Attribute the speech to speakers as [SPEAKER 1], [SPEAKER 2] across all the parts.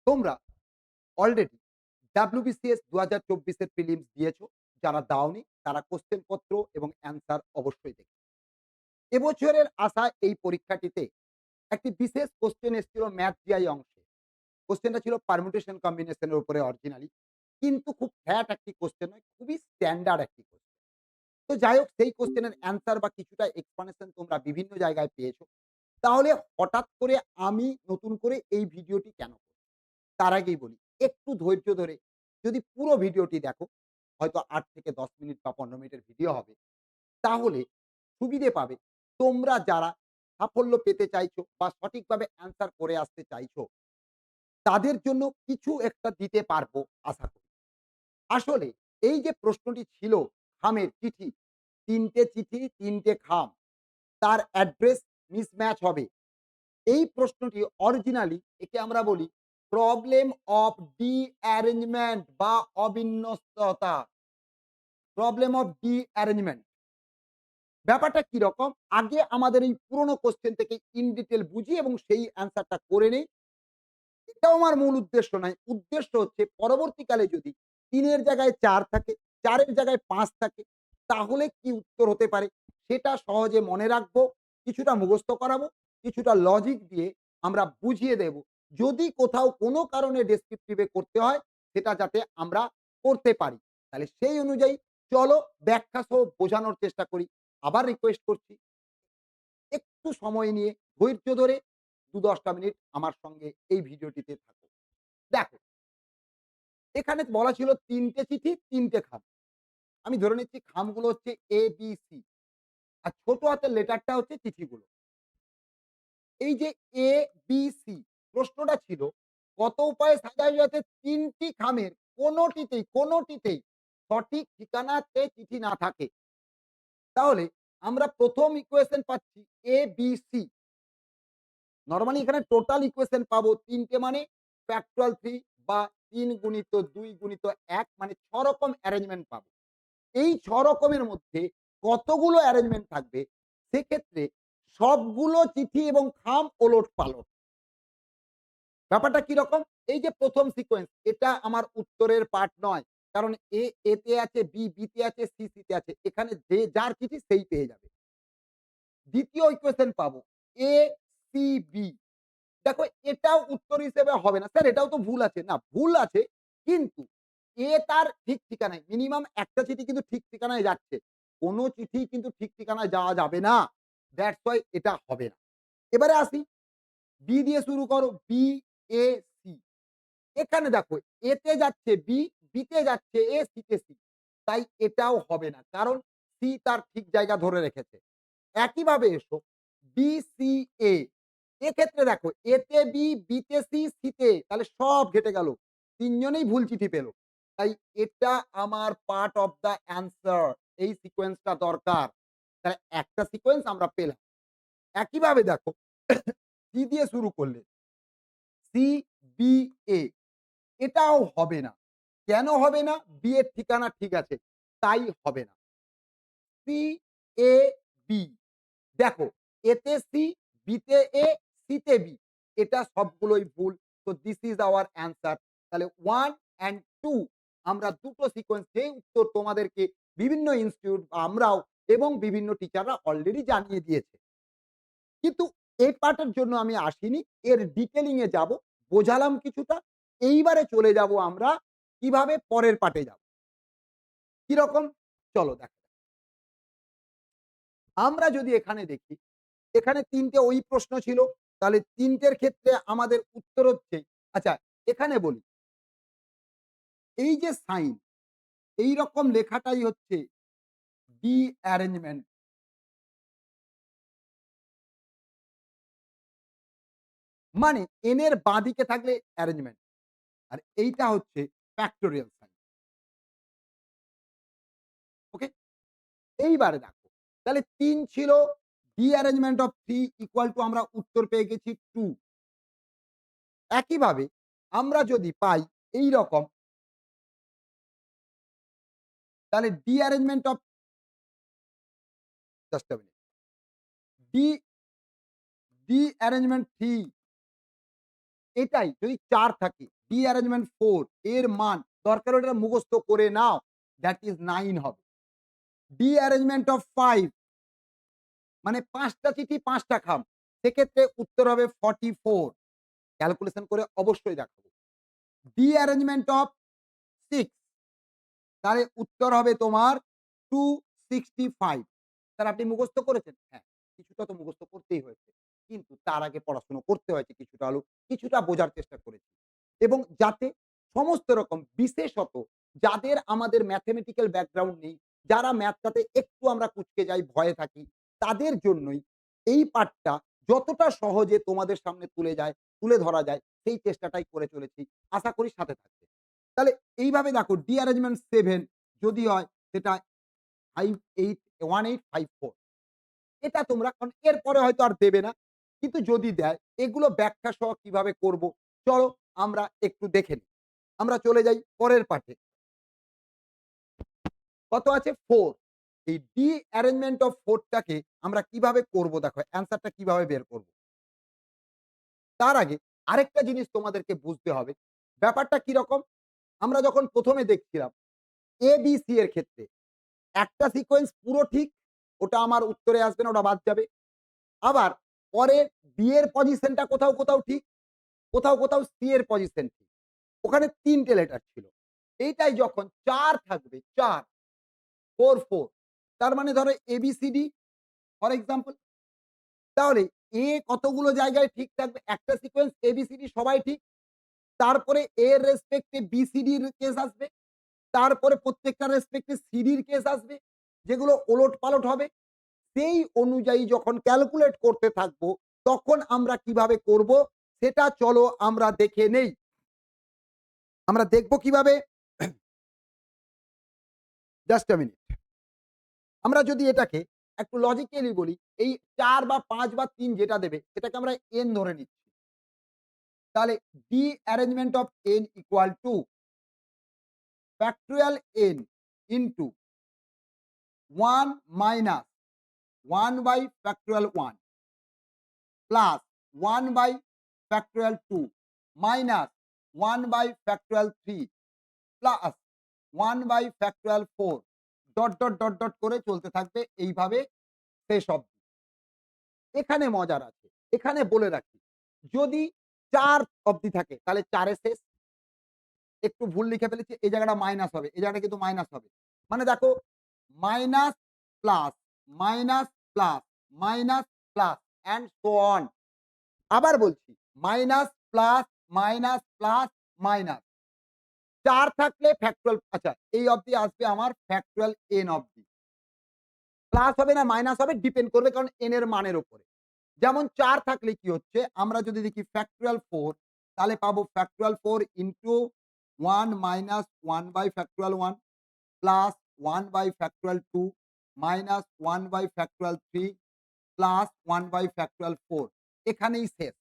[SPEAKER 1] তোমরা already WBCS ২০২৪ এর prelims দিয়েছো। যারা দাওনি তারা কোয়েশ্চেন পত্র এবং অ্যান্সার অবশ্যই দেখবে। এবছরের আসা এই পরীক্ষাটিতে একটি বিশেষ কোয়েশ্চেন এসেছিল ম্যাথ জিআই অংশে। কোয়েশ্চেনটা ছিল পারমুটেশন কম্বিনেশন এর উপরে অরিজিনালি। কিন্তু খুব ফ্ল্যাট একটি কোয়েশ্চেন নয়, খুবই স্ট্যান্ডার্ড একটি কোয়েশ্চেন। তো যাই হোক সেই কোয়েশ্চেনের অ্যান্সার বা কিছুটা এক্সপ্লানেশন তোমরা বিভিন্ন জায়গায় পেয়েছো। তাহলে হঠাৎ করে আমি নতুন করে এই ভিডিওটি কেন করব? তার আগেই বলি, একটু ধৈর্য ধরে যদি পুরো ভিডিওটি দেখো, হয়তো ৮ থেকে ১০ মিনিট বা ১৫ মিনিটের ভিডিও হবে। তাহলে সুবিধে পাবে তোমরা যারা সাফল্য পেতে চাইছো বা সঠিকভাবে অ্যান্সার করে আসতে চাইছো, তাদের জন্য কিছু একটা দিতে পারবো আশা করি। আসলে এই যে প্রশ্নটি ছিল খামের চিঠি, ৩ টে চিঠি ৩ টে খাম, তার অ্যাড্রেস মিসম্যাচ হবে। এই প্রশ্নটি অরিজিনালি একে আমরা বলি প্রবলেম অফ ডি-অ্যারেঞ্জমেন্ট বা অবিন্যস্ততা। Problem of D-arrangement. ব্যাপারটা কিরকম? আগে আমাদের এই পুরোনো কোয়েশ্চেন থেকে ইন ডিটেইল বুঝি এবং সেই অ্যান্সারটা করে নেই। এটাও আমার মূল উদ্দেশ্য নয়। উদ্দেশ্য হচ্ছে পরবর্তীকালে যদি ৩ এর জায়গায় ৪ থাকে, ৪ এর জায়গায় ৫ থাকে, তাহলে কি উত্তর হতে পারে? সেটা সহজে মনে রাখবো, কিছুটা মুখস্থ করাবো, কিছুটা লজিক দিয়ে আমরা বুঝিয়ে দেব। যদি কোথাও কোনো কারণে ডেসক্রিপটিভ এ করতে হয়, সেটা যাতে আমরা করতে পারি। তাহলে সেই অনুযায়ী চলো ব্যাখ্যা সহ বোঝানোর চেষ্টা করি। আবার রিকোয়েস্ট করছি, একটু সময় নিয়ে ধৈর্য ধরে ২-১০ টা মিনিট আমার সঙ্গে এই ভিডিওটিতে থাকো। দেখো, এখানে বলা ছিল ৩ টে চিঠি ৩ টে খাম। আমি ধরে নিচ্ছি খামগুলো হচ্ছে A, B, C আর ছোট হাতের লেটারটা হচ্ছে চিঠিগুলো। এই যে A, B, C প্রশ্নটা ছিল কত উপায়ে সাজায় যাতে ৩ টি খামের কোনটিতেই সঠিক ঠিকানাতে চিঠি না থাকে। তাহলে আমরা ১ম ইকুয়েশন পাচ্ছি A, B, C। নরমালি এখানে টোটাল ইকুয়েশন পাবো ৩ টে মানে ফ্যাক্টরাল ৩ বা ৩ গুণিত ২ গুণিত ১ মানে ৬ রকম অ্যারেঞ্জমেন্ট পাবো। এই ৬ রকমের মধ্যে কতগুলো অ্যারেঞ্জমেন্ট থাকবে? সেক্ষেত্রে সবগুলো চিঠি এবং খাম ওলটপালট। ব্যাপারটা কিরকম? এই যে ১ম সিকোয়েন্স এটা আমার উত্তরের পার্ট নয়। কারণ A তে আছে, B তে আছে, C তে আছে। এখানে যে যার চিঠি সেই পেয়ে যাবে। ২য় ইকুয়েশন পাবো ACB। দেখো এটাও উত্তর হিসেবে হবে না। স্যার এটাও তো ভুল আছে। না ভুল আছে কিন্তু তার ঠিক ঠিকানায় মিনিমাম একটা চিঠি কিন্তু ঠিক ঠিকানায় যাচ্ছে। কোন চিঠি কিন্তু ঠিক ঠিকানায় যাওয়া যাবে না। দ্যাটস হোয়াই এটা হবে না। এবারে আসি বি দিয়ে শুরু করো BAC। এখানে দেখো A তে যাচ্ছে B তে যাচ্ছে C তে C। তাই এটাও হবে না। কারণ C তার ঠিক জায়গা ধরে রেখেছে। একইভাবে এসো BCA। এক্ষেত্রে দেখো A তে B তে C তে তাহলে সব ঘেঁটে গেল। ৩ জনেই ভুল চিঠি পেল। তাই এটা আমার পার্ট অফ দ্যা অ্যান্সার। এই সিকোয়েন্সটা দরকার। তাহলে একটা সিকোয়েন্স আমরা পেলাম। একইভাবে দেখো C দিয়ে শুরু করলে CBA এটাও হবে না। কেন হবে না? B এর ঠিকানা ঠিক আছে। তাই হবে না। CAB দেখো A তে C, B তে A, C তে B এটা সবগুলোই ভুল। তো দিস ইস আওয়ার অ্যান্সার। তাহলে 1 অ্যান্ড 2 আমরা দুটো সিকোয়েন্স যেই উত্তর তোমাদেরকে বিভিন্ন ইনস্টিটিউট বা আমরাও এবং বিভিন্ন টিচাররা অলরেডি জানিয়ে দিয়েছে। কিন্তু এই পার্টের জন্য আমি আসিনি। এর ডিটেইলিং এ যাব। বোঝালাম কিছুটা। এইবারে চলে যাব আমরা কিভাবে পরের পার্টে যাব। কিরকম? চলো দেখা যাক। আমরা যদি এখানে দেখি, এখানে ৩ টে ওই প্রশ্ন ছিল। তাহলে ৩ টের ক্ষেত্রে আমাদের উত্তর হচ্ছে আচ্ছা এখানে বলি, এই যে সাইন এইরকম লেখাটাই হচ্ছে ডি অ্যারেঞ্জমেন্ট। মানে n এর বাঁদিকে থাকলে অ্যারেঞ্জমেন্ট। আর এইটা হচ্ছে ফ্যাক্টোরিয়াল সাইন। ওকে? এইবারে দেখো। তাহলে ৩ ছিল ডিঅ্যারেঞ্জমেন্ট অফ 3 ইকুয়াল টু আমরা উত্তর পেয়ে গেছি 2। একইভাবে আমরা যদি পাই এইরকম তাহলে derangement of just a minute. D derangement 3 এটাই যদি ৪ থাকে, ডি অ্যারেঞ্জমেন্ট 4 এর মান দরকার হলে এটা মুখস্থ করে নাও। দ্যাট ইস 9 হবে। ডি অ্যারেঞ্জমেন্ট অফ 5 মানে ৫ টা চিঠি ৫ টা খাম। সেক্ষেত্রে উত্তর হবে 44। ক্যালকুলেশন করে অবশ্যই দেখাবো। ডি অ্যারেঞ্জমেন্ট অফ 6 তাহলে উত্তর হবে তোমার 265। স্যার আপনি মুখস্থ করেছেন? হ্যাঁ, কিছুটা তো মুখস্থ করতেই হয়েছে। কিন্তু তার আগে পড়াশোনা করতে হয়েছে কিছুটা হলেও। কিছুটা বোঝার চেষ্টা করেছি। এবং যাতে সমস্ত রকম বিশেষত যাদের আমাদের ম্যাথমেটিক্যাল ব্যাকগ্রাউন্ড নেই, যারা ম্যাথটাতে একটু আমরা কুঁচকে যাই, ভয়ে থাকি, তাদের জন্যই এই পাঠটা যতটা সহজে তোমাদের সামনে তুলে ধরা যায় সেই চেষ্টাটাই করে চলেছি। আশা করি সাথে থাকবে। তাহলে এইভাবে দেখো ডি অ্যারেঞ্জমেন্ট 7 যদি হয় সেটা 1854 এটা তোমরা কারণ এরপরে হয়তো আর দেবে না। কিন্তু যদি দেয় এগুলো ব্যাখ্যা সহ কিভাবে করব চলো আমরা একটু দেখে নিই। আমরা চলে যাই পরের পাঠে। কত আছে 4 এই ডি অ্যারেঞ্জমেন্ট অফ 4 টাকে আমরা কিভাবে করব দেখো অ্যান্সারটা কিভাবে বের করব। তার আগে আরেকটা জিনিস তোমাদেরকে বুঝতে হবে। ব্যাপারটা কিরকম? আমরা যখন ১ম এ দেখছিলাম ABC এর ক্ষেত্রে একটা সিকোয়েন্স পুরো ঠিক, ওটা আমার উত্তরে আসবে না, ওটা বাদ যাবে। আবার পরে বি এর পজিশনটা কোথাও, কোথাও ঠিক, কোথাও, কোথাও সি এর পজিশন ঠিক। ওখানে ৩ টে লেটার ছিল। এইটাই যখন ৪ থাকবে ৪, ৪, ৪ তার মানে ধরো ABCD ফর এক্সাম্পল তাহলে এ কতগুলো জায়গায় ঠিক থাকবে? একটা সিকোয়েন্স ABCD সবাই ঠিক। তারপরে A এর রেসপেক্টে BCD র কেস আসবে। তারপরে প্রত্যেকটার রেসপেক্টে সিডির কেস আসবে। যেগুলো ওলটপালট হবে। সেই অনুযায়ী যখন ক্যালকুলেট করতে থাকবো, তখন আমরা কিভাবে করব সেটা চলো আমরা দেখে নেই। আমরা দেখব কিভাবে? Just a minute. আমরা যদি এটাকে একটু লজিক্যালি বলি, এই ৪ বা ৫ বা ৩ যেটা দেবে সেটাকে আমরা n ধরে নিচ্ছি। তাহলে derangement of n equal to factorial n into 1 minus 1 by factorial 1 plus 1 by factorial 2 minus 1 by factorial 3 plus 1 by factorial 4 dot করে চলতে থাকবে এইভাবে শেষ অবধি। এখানে মজার আছে। এখানে বলে রাখি, যদি ৪ অবধি থাকে তাহলে ৪ এ শেষ। একটু ভুল লিখে ফেলেছি। এই জায়গাটা মাইনাস হবে। এই জায়গাটা কিন্তু মাইনাস হবে। মানে দেখো minus, plus, minus, plus, minus, plus and so on. আবার বলছি minus, plus, minus, plus, minus. ৪ থাকলে ফ্যাক্টরাল আচ্ছা এই অবধি আসবে আমার ফ্যাক্টরাল n অবধি। প্লাস হবে না মাইনাস হবে ডিপেন্ড করবে কারণ n এর মানের উপরে। যেমন ৪ থাকলে কি হচ্ছে আমরা যদি দেখি ফ্যাক্টরিয়াল 4 তাহলে পাবো factorial 4 into 1 minus 1 by factorial 1 plus 1 by factorial 2 minus 1 by factorial 3 plus 1 by factorial 4 এখানেই শেষ।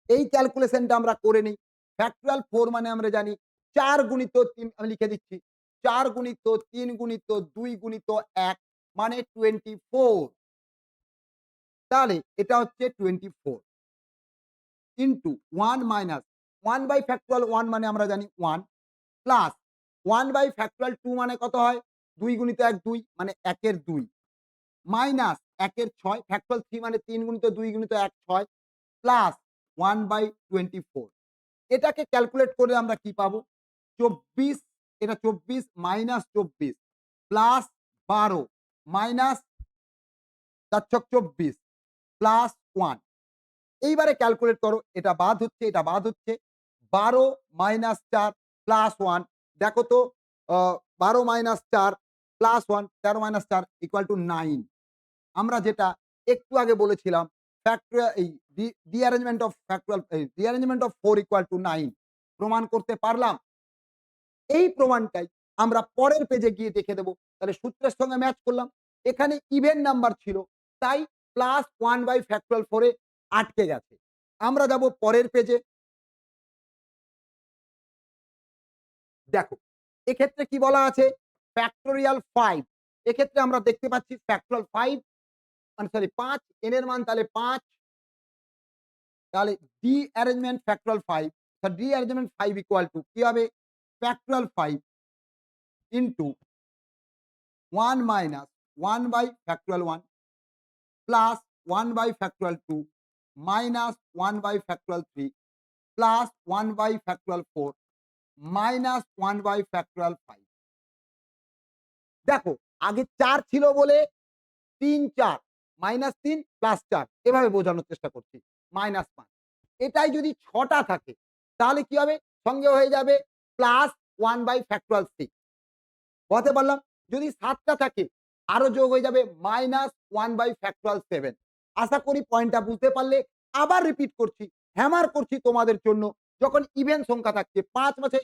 [SPEAKER 1] এই ক্যালকুলেশনটা আমরা করে নিই। ফ্যাক্টরিয়াল 4 মানে আমরা জানি ৪ গুণিত ৩ আমি লিখে দিচ্ছি। ৪ গুণিত ৩ গুণিত ২ গুণিত ১ মানে 24 তাহলে এটা হচ্ছে 24 ইনটু 1 মাইনাস 1 বাই ফ্যাক্টরিয়াল 1 মানে আমরা জানি 1 প্লাস 1 বাই ফ্যাক্টরিয়াল 2 মানে কত হয়? ২ গুণিত ১ ২ মানে ১ এর ২ মাইনাস ১ এর ৬ ফ্যাক্টরিয়াল 3 মানে ৩ গুণিত ২ গুণিত ১ ৬ প্লাস 1 বাই 24 এটাকে ক্যালকুলেট করে আমরা কি পাবো? ২৪ এটা ২৪ মাইনাস ২৪ প্লাস ১২ মাইনাস ৪ ছক ২৪ প্লাস 1 এইবারে ক্যালকুলেট করো। এটা বাদ হচ্ছে, এটা বাদ হচ্ছে। ১২ মাইনাস ৪ প্লাস 1 দেখো তো ১২ minus ৪ plus 1 ১৩ minus ৪ equal to 9 আমরা যেটা একটু আগে বলেছিলাম ফ্যাক্টরিয়াল এই rearrangement of factorial rearrangement of 4 equal to 9 প্রমাণ করতে পারলাম। এই প্রমাণটাই আমরা পরের পেজে গিয়ে দেখে দেব। তাহলে সূত্রের সঙ্গে ম্যাচ করলাম। এখানে ইভেন নাম্বার ছিল। তাই প্লাস 1 বাই ফ্যাক্টরিয়াল 4 এ আটকে গেছে। আমরা যাব পরের পেজে। দেখো, এক্ষেত্রে কি বলা আছে? ফ্যাক্টোরিয়াল 5 এক্ষেত্রে আমরা দেখতে পাচ্ছি ফ্যাক্টোরিয়াল 5 মানে সরি ৫ n এর মান তাহলে ৫ তাহলে derangement factorial 5, derangement 5 equal to কি হবে? Factorial 5 into 1 minus 1 by factorial 1 plus 1 by factorial 2 minus 1 by factorial 3 plus 1 by factorial 4 minus 1 by factorial 5। দেখো আগে 4 ছিল বলে ৩ ৪ -৩ +৪ এভাবে বোঝানোর চেষ্টা করছি। -৫ এটাই যদি ৬ টা থাকে তাহলে কি হবে? সঙ্গে হয়ে যাবে +1 বাই ফ্যাক্টরাল 6 বোঝাতে পারলাম? যদি ৭ টা থাকে আরো যোগ হয়ে যাবে -1 বাই ফ্যাক্টরাল 7। আশা করি পয়েন্টটা বুঝতে পারলে। আবার রিপিট করছি, হ্যামার করছি তোমাদের জন্য। যখন ইভেন সংখ্যা থাকছে ৫ মাসে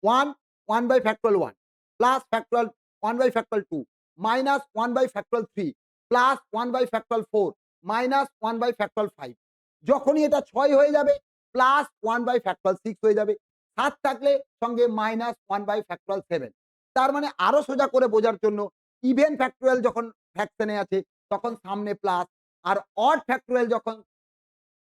[SPEAKER 1] 1, 1 by factorial 1 plus factorial 1 by factorial 2 minus 1 by factorial 3 plus 1 by factorial 4 minus 1 by factorial 5 যখনই এটা 6 হয়ে যাবে প্লাস 1 by factorial 6 হয়ে যাবে। 7 থাকলে সঙ্গে মাইনাস 1 by factorial 7। তার মানে আরো সোজা করে বোঝার জন্য ইভেন ফ্যাক্টোরিয়াল যখন ফ্র্যাকশনে আছে তখন সামনে প্লাস, আর অড ফ্যাক্টোরিয়াল যখন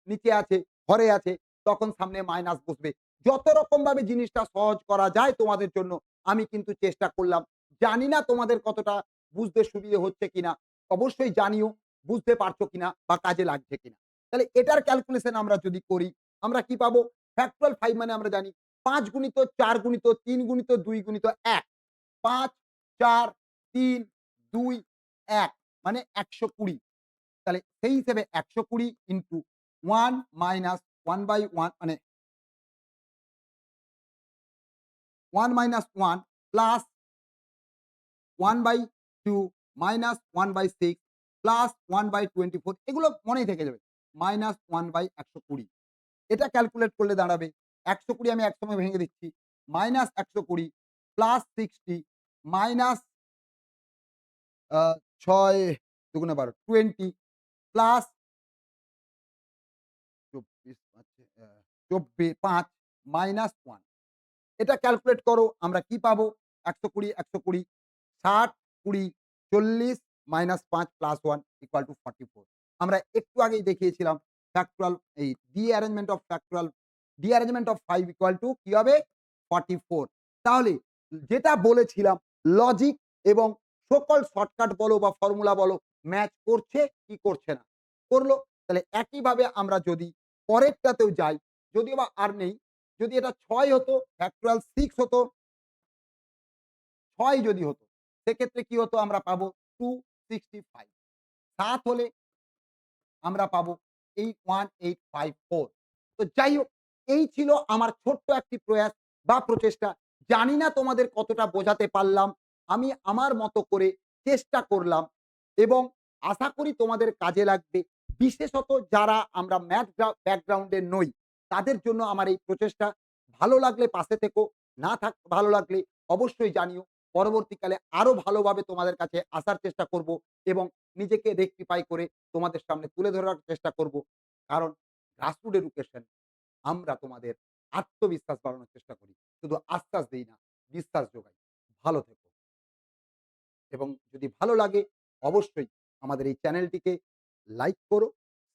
[SPEAKER 1] নিচে আছে, ঘরে আছে, তখন সামনে মাইনাস বসবে। যত রকম ভাবে জিনিসটা সহজ করা যায় তোমাদের জন্য আমি কিন্তু চেষ্টা করলাম। জানি না তোমাদের কতটা বুঝতে সুবিধে হচ্ছে কিনা? অবশ্যই জানিও বুঝতে পারছো কিনা বা কাজে লাগছে কিনা? তাহলে এটার ক্যালকুলেশন আমরা যদি করি, আমরা কি পাবো? ফ্যাক্টরাল 5 মানে আমরা জানি ৫ গুণিত ৪ গুণিত ৩ গুণিত ২ গুণিত ১। ৫, ৪, ৩, ২, ১ মানে ১২০। তাহলে সেই হিসেবে ১২০ ইন্টু 1 মাইনাস 1 বাই 1 মানে 1 minus 1 plus 1 by 2 minus 1 by 6 plus 1 by 24 এগুলো মনেই থেকে যাবে। Minus 1 by ১২০। এটা ক্যালকুলেট করলে দাঁড়াবে ১২০ আমি একসঙ্গে ভেঙে দিচ্ছি। মাইনাস ১২০ প্লাস 60 মাইনাস ৬ দুগুণে ১২ 20 প্লাস ২৪ আছে ৫ মাইনাস 1। এটা ক্যালকুলেট করো আমরা কি পাবো? ১২০, ১২০, ৬০, ২০, ৪০ মাইনাস ৫ প্লাস 1 ইকুয়াল টু 44। আমরা একটু আগেই দেখিয়েছিলাম ফ্যাক্টরাল এই ডিঅ্যারেঞ্জমেন্ট অফ 5 ইকুয়াল টু কি হবে? 44। তাহলে যেটা বলেছিলাম লজিক এবং সকল শর্টকাট বলো বা ফর্মুলা বলো ম্যাচ করছে কি করছে না? করলো। তাহলে একইভাবে আমরা যদি পরেরটাতেও যাই, যদিও বা আর নেই, যদি এটা ৬ হতো, ফ্যাক্টরাল 6 হতো, ৬ যদি হতো, সেক্ষেত্রে কি হতো? আমরা পাবো 265। ৭ হলে আমরা পাবো 81854। তো যাই হোক, এই ছিল আমার ছোট্ট একটি প্রয়াস বা প্রচেষ্টা। জানি না তোমাদের কতটা বোঝাতে পারলাম। আমি আমার মতো করে চেষ্টা করলাম এবং আশা করি তোমাদের কাজে লাগবে। বিশেষত যারা আমরা ম্যাথ ব্যাকগ্রাউন্ডের নই, তাদের জন্য আমার এই প্রচেষ্টা। ভালো লাগলে পাশে থেকো, না ভালো লাগলে অবশ্যই জানিও। পরবর্তীকালে আরো ভালোভাবে তোমাদের কাছে আসার চেষ্টা করব এবং নিজেকে রেকটিফাই করে তোমাদের সামনে তুলে ধরার চেষ্টা করব। কারণ গ্রাসরুট এডুকেশন আমরা তোমাদের আত্মবিশ্বাস বাড়ানোর চেষ্টা করি। শুধু আশ্বাস দেই না, বিশ্বাস যোগাই। ভালো থেকো এবং যদি ভালো লাগে অবশ্যই আমাদের এই চ্যানেলটিকে লাইক করো,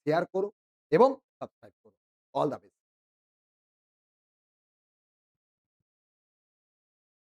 [SPEAKER 1] শেয়ার করো এবং সাবস্ক্রাইব করো। All the best.